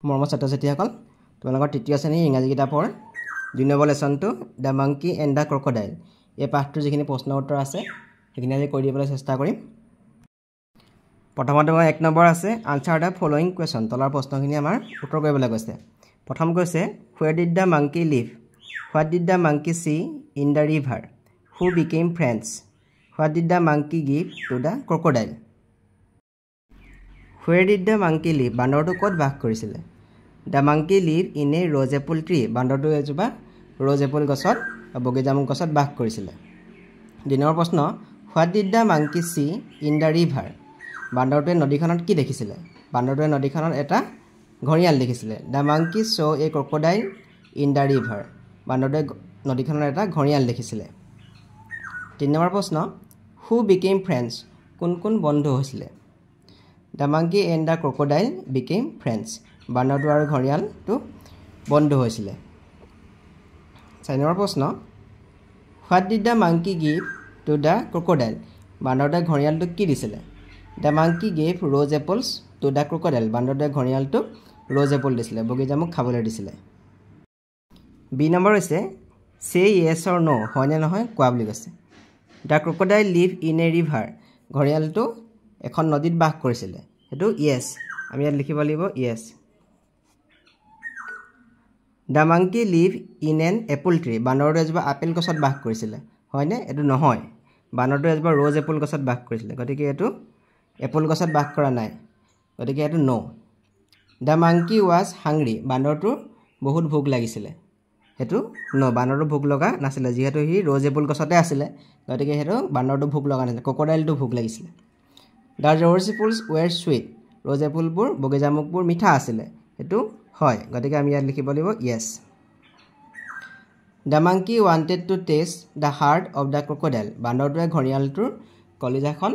মৰমৰ ছাত্ৰ-ছাত্ৰীসকল তোমালোকৰ তৃতীয় শ্ৰেণীৰ ইংৰাজী কিতাপৰ ২ নম্বৰ লেসনটো the monkey and the crocodile এই পাঠটোৰ যিখিনি প্ৰশ্ন উত্তৰ আছে সেইখিনি আজি কৰি দিবলৈ চেষ্টা কৰিম। প্ৰথমতে ১ নম্বৰ আছে আনসাৰ দ্য ফলোইং কুৱেশ্যন। তলৰ প্ৰশ্নখিনি আমাৰ উত্তৰ কৰিবলৈ কৈছে। প্ৰথম কৈছে where did the monkey live, what did the monkey see in the river, who became friends, what did the monkey give to the crocodile. Where did the monkey live, বান্দৰটো ক'ত বাস কৰিছিলে? The monkey live in a rose apple tree, বান্দৰটো এজোপা rose apple গছত বগী জামুক গছত বাস কৰিছিলে। ২ নম্বৰ প্ৰশ্ন what did the monkey see in the river, বান্দৰটোৱে নদীখনত কি দেখিছিলে? বান্দৰটোৱে নদীখনত এটা ঘঁৰিয়াল দেখিছিলে। The monkey saw' a crocodile in the river, বান্দৰটোৱে নদীখনত এটা ঘঁৰিয়াল দেখিছিলে। ৩ নম্বৰ প্ৰশ্ন হু বিকেম ফ্ৰেণ্ডছ, কোন কোন বন্ধু হৈছিলে? The monkey and the crocodile became friends, বান্দৰটো আৰু ঘঁৰিয়ালটো বন্ধু হৈছিলে। ৪ নম্বৰ প্ৰশ্ন what did the monkey give to the crocodile, বান্দৰটোৱে ঘঁৰিয়ালটোক কি দিছিলে? The monkey gave rose apples to the crocodile, বান্দৰটোৱে ঘঁৰিয়ালটোক ৰ'জ এপল দিছিলে, বগী জামুক খাবলৈ দিছিলে। বি নম্বৰ হৈছে চে য়েছ অৰ ন', হয়নে নহয় কোৱা বুলি কৈছে। The crocodile live in a river, ঘঁৰিয়ালটো এখন নদীত বাস কৰিছিলে, সেইটো য়েছ, আমি ইয়াত লিখিব লাগিব yes. The monkey live in an apple tree, বান্দৰটো এজোপা আপেল গছত বাস কৰিছিলে, হয়নে? এইটো নহয়, বান্দৰটো এজোপা ৰ'জ এপল গছত বাস কৰিছিলে, গতিকে এইটো এপল গছত বাস কৰা নাই, গতিকে এইটো ন'। দ্য মাংকি ৱাজ হাংৰি, বান্দৰটোৰ বহুত ভোক লাগিছিলে, সেইটো ন', বান্দৰটো ভোক লগা নাছিলে, যিহেতু সি ৰ'জ এপল গছতে আছিলে, গতিকে সেইটো বান্দৰটো ভোক লগা নাছিলে, ক্ৰকডাইলটো ভোক লাগিছিলে। দ্য ৰ'জ এপলছ ৱেৰ চুইট, ৰ'জ এপলবোৰ বগী জামুকবোৰ মিঠা আছিলে, সেইটো হয়, গতিকে আমি ইয়াত লিখিব লাগিব yes. The monkey wanted to taste the heart of the crocodile, বান্দৰটোৱে ঘঁৰিয়ালটোৰ কলিজাখন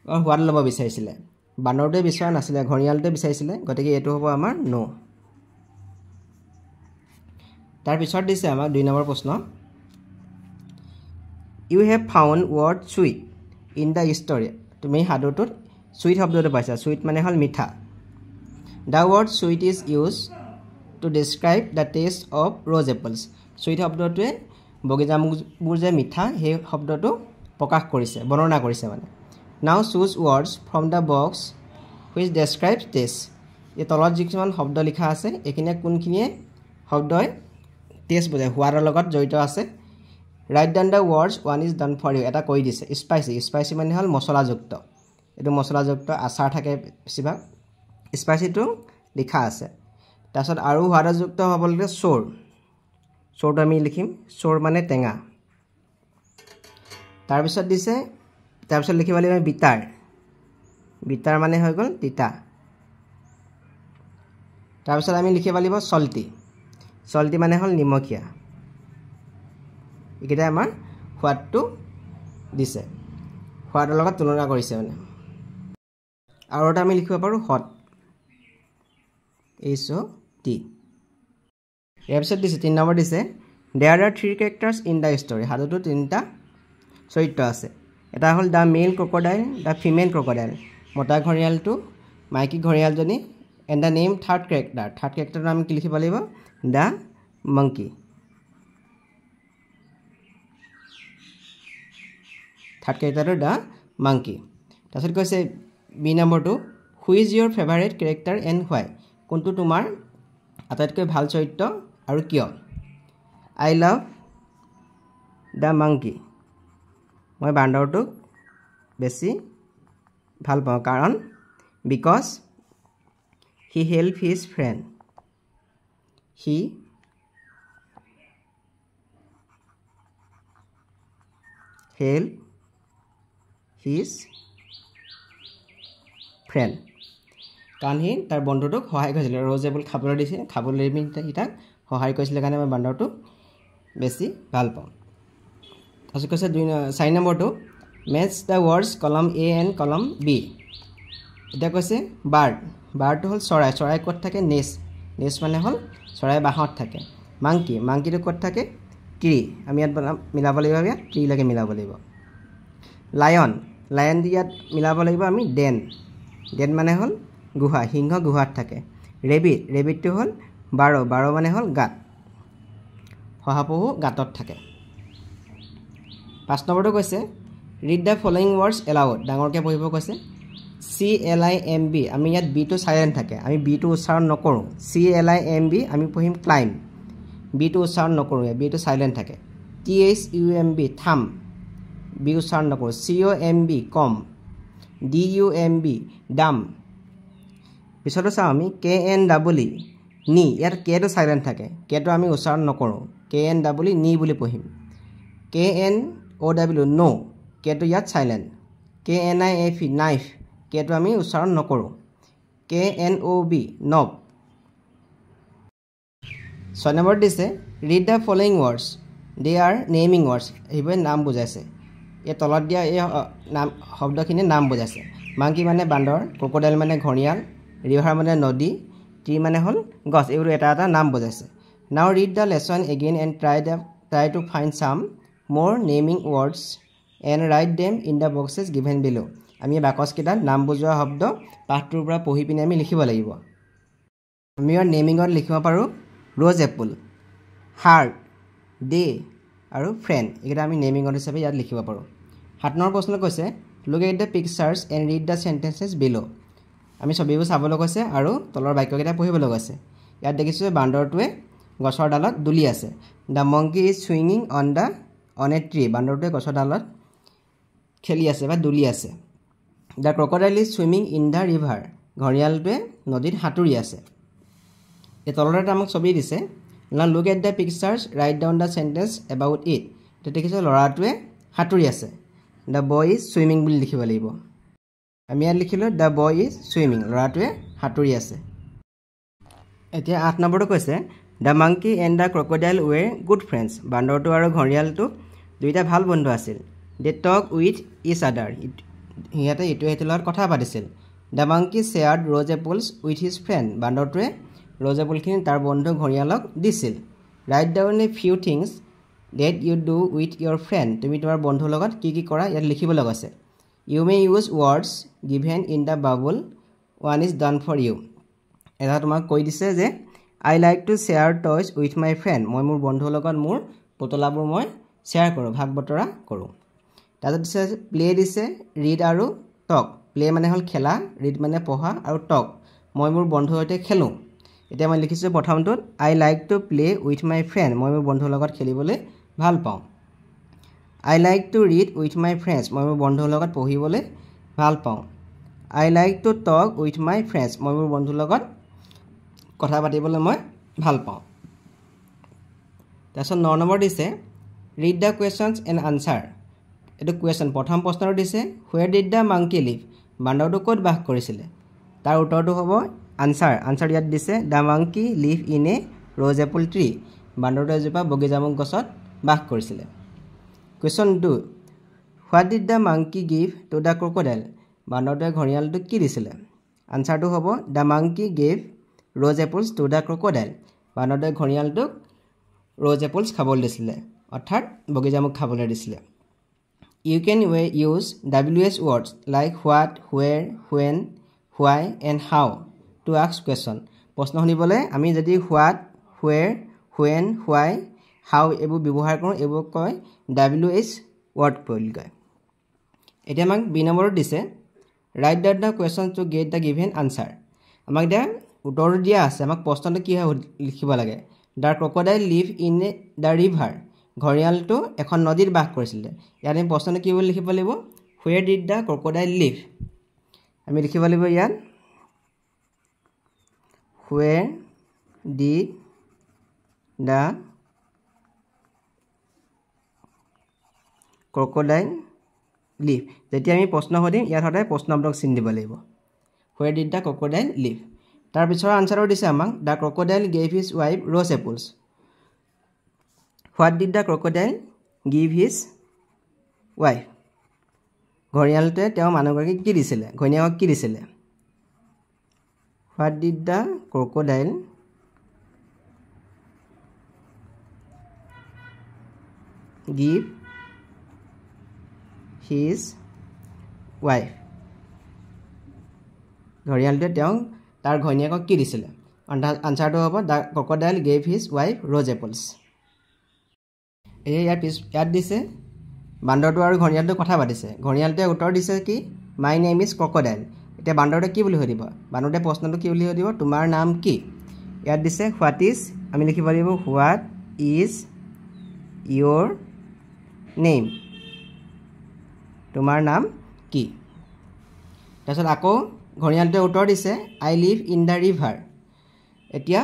সোৱাদ ল'ব বিচাৰিছিলে, বান্দৰটোৱে বিচৰা নাছিলে, ঘঁৰিয়ালটোৱে বিচাৰিছিলে, গতিকে এইটো হ'ব আমাৰ ন'। তাৰপিছত দিছে আমাক ২ নম্বৰ প্ৰশ্ন you have found word sweet in the story, তুমি সাধুটোত চুইট শব্দটো পাইছা, চুইট মানে হ'ল মিঠা। The word sweet is use to describe the taste of rose apples, sweet শব্দটোৱে বগী জামুকবোৰ যে মিঠা সেই শব্দটো প্ৰকাশ কৰিছে, বৰ্ণনা কৰিছে মানে। নাও choose words from the box which describe test, এই তলত যিকেইটামান শব্দ লিখা আছে এইখিনিয়ে কোনখিনিয়ে শব্দই টেষ্ট বুজায়, সোৱাদৰ লগত জড়িত আছে। Write down the words one is done for you, এটা কৰি দিছে স্পাইচি, স্পাইচি মানে হ'ল মছলাযুক্ত, এইটো মছলাযুক্ত আচাৰ থাকে বেছিভাগ, স্পাইচিটো লিখা আছে। তাৰপিছত আৰু সোৱাদযুক্ত হ'ব লাগে চ'ৰ, চ'ৰটো আমি লিখিম, চ'ৰ মানে টেঙা। তাৰপিছত দিছে, তাৰপিছত লিখিব লাগিব বিটাৰ, বিটাৰ মানে হৈ গ'ল তিতা। তাৰপিছত আমি লিখিব লাগিব চল্টি, চল্টি মানে হ'ল নিমখীয়া। এইকেইটাই আমাৰ সোৱাদটো দিছে, সোৱাদৰ লগত তুলনা কৰিছে মানে। আৰু এটা আমি লিখিব পাৰোঁ হট, HOT। ইয়াৰ পিছত দিছে ৩ নম্বৰ দিছে there are 3 characters in the story, সাধুটো 3টা চৰিত্ৰ আছে। এটা হ'ল the male crocodile, the female crocodile, মতা ঘঁৰিয়ালটো, মাইকী ঘঁৰিয়ালজনী, and the name third character, third কেৰেক্টাৰটো আমি কি লিখিব লাগিব দ্য মাংকি, থাৰ্ড কেৰেক্টাৰটো দ্য মাংকি। তাৰপিছত কৈছে বি নম্বৰটো who is your favourite character and why, কোনটো তোমাৰ আটাইতকৈ ভাল চৰিত্ৰ আৰু কিয়? আই লাভ দ্য মাংকি, মই বান্দৰটোক বেছি ভাল পাওঁ কাৰণ because he help his friend, he help his friend, কাৰণ সি তাৰ বন্ধুটোক সহায় কৰিছিলে, ৰ'জ এপল খাবলৈ দিছে, খাবলৈ সি তাক সহায় কৰিছিলে কাৰণে মই বান্দৰটোক বেছি ভাল পাওঁ। তাৰপিছত কৈছে ৪ নম্বৰটো মেটছ দ্য ৱৰ্ডছ কলম A এণ্ড কলম B, এতিয়া কৈছে বাৰ্ড, বাৰ্ডটো হ'ল চৰাই, চৰাই ক'ত থাকে নেষ্ট, নেষ্ট মানে হ'ল চৰাই বাঁহত থাকে। মাংকি, মাংকিটো ক'ত থাকে ট্ৰী, আমি ইয়াত মিলাব লাগিব, ইয়াত ট্ৰীলৈকে মিলাব লাগিব। লায়ন, লায়ন ইয়াত মিলাব লাগিব আমি ডেন, ডেন মানে হ'ল গুহা, সিংহ গুহাত থাকে। ৰেবিটটো হ'ল বাৰ মানে হ'ল গাঁত শহাপহু গাঁতত থাকে 5 নম্বৰটো কৈছে read the following words aloud ডাঙৰকৈ পঢ়িব কৈছে CLIMB আমি ইয়াত B টো সাইলেন্ট থাকে আমি B টো উচ্চাৰণ নকৰোঁ CLIMB আমি পঢ়িম ক্লাইম্ব B টো উচ্চাৰণ নকৰোঁ B টো সাইলেন্ট থাকে THUMB থাম B উচ্চাৰণ নকৰোঁ COMB কম DUMB ডাম পিছতো চাওঁ আমি KNWE নি ইয়াত K টো সাইলেন্ট থাকে K টো আমি উচ্চাৰণ নকৰোঁ KNWE নি বুলি পঢ়িম KNOW নো K টো ইয়াত সাইলেন্ট KNIF নাইফ K টো আমি উচ্চাৰণ নকৰোঁ KNOB নব 6 নম্বৰ দিছে read the following words they are naming words এইবোৰে নাম বুজাইছে এই তলত দিয়া এই নাম শব্দখিনি নাম বুজাইছে মাংকি মানে বান্দৰ ক্ৰকডাইল মানে ঘৰিয়াল ৰিভাৰ মানে নদী ট্ৰি মানে হ'ল গছ এইবোৰ এটা এটা নাম বুজাইছে now read the lesson again and try to find some more naming words and write them in the boxes given below আমি বাকচকেইটাত নাম বুজোৱা শব্দ পাঠটোৰ পৰা পঢ়ি পিনে আমি লিখিব লাগিব আমি ইয়াৰ নেমিঙত লিখিব পাৰোঁ ৰ'জ এপল হাৰ্ট ডে আৰু ফ্ৰেণ্ড এইকেইটা আমি নেমিঙত হিচাপে ইয়াত লিখিব পাৰোঁ 7 নম্বৰ প্ৰশ্ন কৈছে look at the pictures and read the sentences below আমি ছবিবোৰ চাবলৈ কৈছে আৰু তলৰ বাক্যকেইটা পঢ়িবলৈ কৈছে ইয়াত দেখিছোঁ যে বান্দৰটোৱে গছৰ ডালত দুলি আছে দ্য মংকি ইজ সুইঙিং অন এ ট্ৰি বান্দৰটোৱে গছৰ ডালত খেলি আছে বা দুলি আছে the crocodile is swimming in the river ঘৰিয়ালটোৱে নদীত সাঁতুৰি আছে এই তলতে আমাক ছবি দিছে now look at the pictures write down the sentence about it এতিয়া দেখিছোঁ ল'ৰাটোৱে সাঁতুৰি আছে দ্য বয় ইজ সুইমিং বুলি লিখিব লাগিব আমি ইয়াত লিখিলোঁ দ্য বয় ইজ সুইমিং ল'ৰাটোৱে সাঁতুৰি আছে এতিয়া 8 নম্বৰটো কৈছে the monkey and the crocodile were good friends বান্দৰটো আৰু ঘৰিয়ালটো দুইটা ভাল বন্ধু আছিল দে টক উইথ ইচ আদাৰ সিহঁতে ইটোৱে সিটোৰ লগত কথা পাতিছিল the monkey shared rose apples with his friend বান্দৰটোৱে ৰ'জ এপলখিনি তাৰ বন্ধু ঘৰিয়ালক দিছিল write down a few things that you do with your friend তুমি তোমাৰ বন্ধুৰ লগত কি কৰা ইয়াত লিখিবলৈ কৈছে you may use words given in the bubble one is done for you এটা তোমাক কৈ দিছে যে I like to share toys with my friend মই মোৰ বন্ধুৰ লগত মোৰ পুতলাবোৰ মই শ্বেয়াৰ কৰোঁ ভাগ বতৰা কৰোঁ তাৰপিছত দিছে প্লে দিছে ৰিড আৰু টক প্লে মানে হ'ল খেলা ৰিড মানে পঢ়া আৰু টক মই মোৰ বন্ধুৰ সৈতে খেলোঁ এতিয়া মই লিখিছোঁ প্ৰথমটোত I like to play with my friend মই মোৰ বন্ধুৰ লগত খেলিবলৈ ভাল পাওঁ I like to read with my friends মই মোৰ বন্ধুৰ লগত পঢ়িবলৈ ভাল পাওঁ I like to talk with my friends মই মোৰ বন্ধুৰ লগত কথা পাতিবলৈ মই ভাল পাওঁ তাৰপিছত 9 নম্বৰ দিছে read the questions and answer এইটো কুৱেশ্যন প্ৰথম প্ৰশ্নটো দিছে where did the monkey live বান্দৰটো ক'ত বাস কৰিছিলে তাৰ উত্তৰটো হ'ব আনচাৰ ইয়াত দিছে the monkey live in a rose apple tree বান্দৰটো এজোপা বগীজামুক গছত বাস কৰিছিলে question 2 what did the monkey give to the crocodile বান্দৰটোৱে ঘৰিয়ালটোক কি দিছিলে আনচাৰটো হ'ব the monkey gave rose apples to the crocodile বান্দৰটোৱে ঘৰিয়ালটোক ৰ'জ এপলছ খাবলৈ দিছিলে অৰ্থাৎ বগীজামুক খাবলৈ দিছিলে you can use WH words like what where when why and how to ask question প্ৰশ্ন শুনিবলৈ আমি যদি what where when why how এইবোৰ ব্যৱহাৰ কৰোঁ এইবোৰ কয় WH ৱৰ্ড বুলি কয় এতিয়া আমাক বি নম্বৰত দিছে right down the question to get the given answer আমাক এতিয়া উত্তৰটো দিয়া আছে আমাক প্ৰশ্নটো কি হয় লিখিব লাগে the crocodile live in the river ঘৰিয়ালটো এখন নদীত বাস কৰিছিলে ইয়াত আমি প্ৰশ্নটো কি বুলি লিখিব লাগিব where did the crocodile live আমি লিখিব লাগিব ইয়াত where did the crocodile live যেতিয়া আমি প্ৰশ্ন সুধিম ইয়াত সদায় প্ৰশ্নবোধক চিন দিব লাগিব where did the crocodile live তাৰ পিছৰ আনচাৰো দিছে আমাক the crocodile gave his wife rose apples what did the crocodile give his wife ঘৰিয়ালটোৱে তেওঁ মানুহগৰাকীক কি দিছিলে ঘৈণীয়েকক কি দিছিলে what did the crocodile give his wife ঘৰিয়ালটোৱে তেওঁ তাৰ ঘৈণীয়েকক কি দিছিলে আনসাৰটো হ'ব the crocodile gave his wife rose apples ইয়াত দিছে বান্দৰটো আৰু ঘঁৰিয়ালটো কথা পাতিছে ঘঁৰিয়ালটোৱে উত্তৰ দিছে কি মাই নেম ইজ ক্ৰকডাইল এতিয়া বান্দৰটোৱে কি বুলি সুধিব বান্দৰটোৱে প্ৰশ্নটো কি বুলি সুধিব তোমাৰ নাম কি ইয়াত দিছে হোৱাট ইজ আমি লিখিব লাগিব হোৱাট ইজ ইয়'ৰ নেম তোমাৰ নাম কি তাৰপিছত আকৌ ঘঁৰিয়ালটোৱে উত্তৰ দিছে আই লিভ ইন দ্য ৰিভাৰ এতিয়া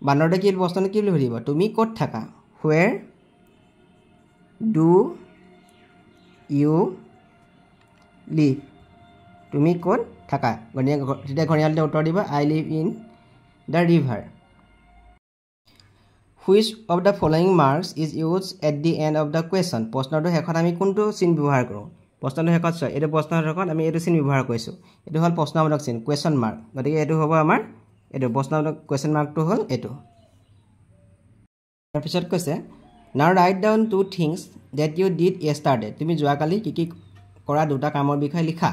বান্দৰটোৱে কি প্ৰশ্নটো কি বুলি সুধিব তুমি ক'ত থাকা হুৱেৰ ডু ইউ লিভ তুমি ক'ত থাকা তেতিয়া ঘঁৰিয়ালটোৱে উত্তৰ দিব I live in the river which of the following marks is use at the end of the question প্ৰশ্নটোৰ শেষত আমি কোনটো চিন ব্যৱহাৰ কৰোঁ প্ৰশ্নটোৰ শেষত চোৱা এইটো প্ৰশ্নৰ শেষত আমি এইটো চিন ব্যৱহাৰ কৰিছোঁ এইটো হ'ল প্ৰশ্নবোধক চিন কুৱেশ্যন মাৰ্ক গতিকে এইটো হ'ব আমাৰ এইটো প্ৰশ্নবোধক কুৱেশ্যন মাৰ্কটো হ'ল এইটো তাৰপিছত কৈছে now write down two things that you did yesterday তুমি যোৱাকালি কি কি কৰা দুটা কামৰ বিষয়ে লিখা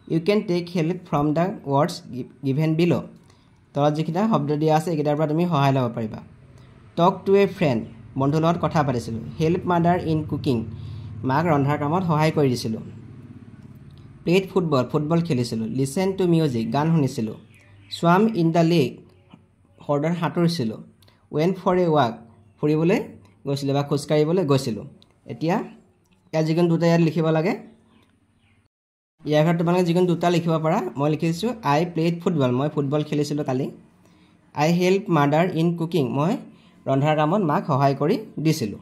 you can take help from the words given below' তলত যিকেইটা শব্দ দিয়া আছে এইকেইটাৰ পৰা তুমি সহায় ল'ব পাৰিবা টক টু এ ফ্ৰেণ্ড বন্ধুৰ লগত কথা পাতিছিলোঁ হেল্প মাদাৰ ইন কুকিং মাক ৰন্ধাৰ কামত সহায় কৰি দিছিলোঁ প্লেড ফুটবল খেলিছিলোঁ লিচেন টু মিউজিক গান শুনিছিলোঁ স্বাম ইন দ্য লেক হ্ৰদত সাঁতুৰিছিলোঁ ৱেন ফৰ এ ৱাক ফুৰিবলৈ গৈছিলোঁ বা খোজকাঢ়িবলৈ গৈছিলোঁ এতিয়া ইয়াত যিকোনো দুটা ইয়াত লিখিব লাগে ইয়াৰ ভিতৰত তোমালোকে যিকোনো দুটা লিখিব পাৰা মই লিখিছোঁ আই প্লেড ফুটবল মই ফুটবল খেলিছিলোঁ কালি I help mother in cooking মই ৰন্ধাৰ কামত মাক সহায় কৰি দিছিলোঁ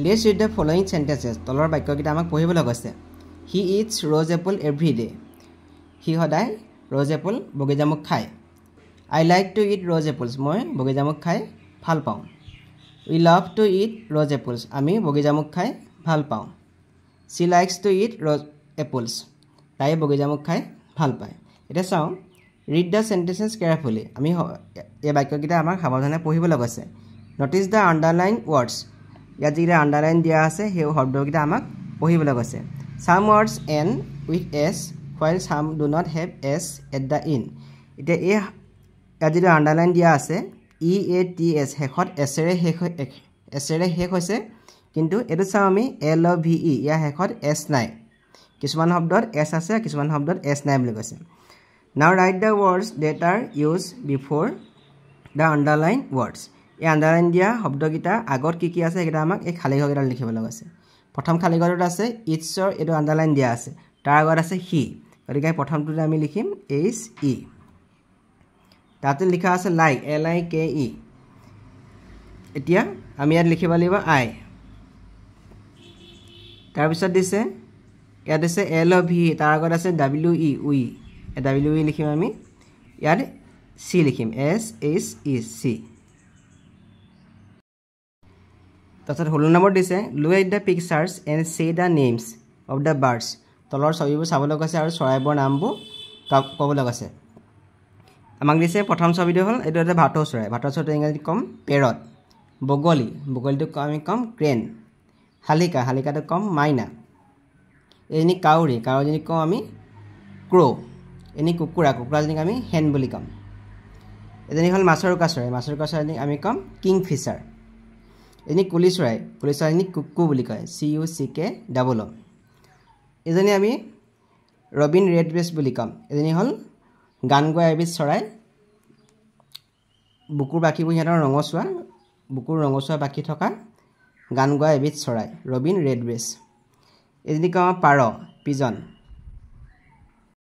let's read the following sentences তলৰ বাক্যকেইটা আমাক পঢ়িবলৈ কৈছে he eats rose apple every day সি সদায় ৰ'জ এপল বগীজামুক খায় I like to eat rose apples মই বগীজামুক খাই ভাল পাওঁ we love to eat rose apples আমি বগীজামুক খাই ভাল পাওঁ she likes two eat rose এপলছ তাই বগীজামুক খাই ভাল পায় এতিয়া চাওঁ ৰিড দ্য চেণ্টেঞ্চেছ কেয়াৰফুলি আমি এই বাক্যকেইটা আমাক সাৱধানে পঢ়িবলৈ কৈছে নটিচ দ্য আণ্ডাৰলাইন ৱৰ্ডছ ইয়াত যিকেইটা আণ্ডাৰলাইন দিয়া আছে সেই শব্দকেইটা আমাক পঢ়িবলৈ কৈছে চাম words and with S while some do not have s at the end এতিয়া এই ইয়াত যিটো আণ্ডাৰলাইন দিয়া আছে EATS শেষত এছেৰে শেষ হৈছে কিন্তু এইটো চাওঁ আমি LOVE ইয়াৰ শেষত s নাই কিছুমান শব্দত s আছে কিছুমান শব্দত s নাই বুলি কৈছে now write the words that are used before the underline words এই আণ্ডাৰলাইন দিয়া শব্দকেইটা আগত কি কি আছে সেইকেইটা আমাক এই খালী ঘৰকেইটা লিখিবলৈ কৈছে প্ৰথম খালী ঘৰটোত আছে ইটছৰ এইটো আণ্ডাৰলাইন দিয়া আছে তাৰ আগত আছে হি গতিকে প্ৰথমটোতে আমি লিখিম HE তাতে লিখা আছে লাইক LIKE এতিয়া আমি ইয়াত লিখিব লাগিব আই তাৰপিছত দিছে ইয়াত দিছে LOVE তাৰ আগত আছে WE উই WE লিখিম আমি ইয়াত C লিখিম SHEC তাৰপিছত হোল নম্বৰ দিছে look at the pictures and চে the names of the birds তলৰ ছবিবোৰ চাবলৈ কৈছে আৰু চৰাইবোৰৰ নামবোৰ ক'বলৈ কৈছে আমাক দিছে প্ৰথম ছবিটো হ'ল এইটো এটা ভাটৌ চৰাই ভাটৌ চৰাইটো ইংৰাজীত ক'ম পেৰট বগলীটোক আমি ক'ম ক্ৰেন শালিকাটো ক'ম মাইনা এজনী কাউৰীজনীক ক'ম আমি ক্ৰ' এজনী কুকুৰাজনীক আমি হেন বুলি ক'ম এজনী হ'ল মাছৰোকা চৰাইজনীক আমি ক'ম কিংফিচাৰ এজনী কুলি চৰাইজনীক কুকু বুলি কয় CUCK এজনী আমি ৰবিন ৰেডব্ৰেষ্ট বুলি ক'ম এজনী হ'ল গান গোৱা এবিধ চৰাই বুকুৰ বাকীবোৰ সিহঁতৰ ৰঙচুৱা বাকী থকা গান গোৱা এবিধ চৰাই ৰবিন ৰেডব্ৰেষ্ট এজনী ক'ম পাৰ পিজন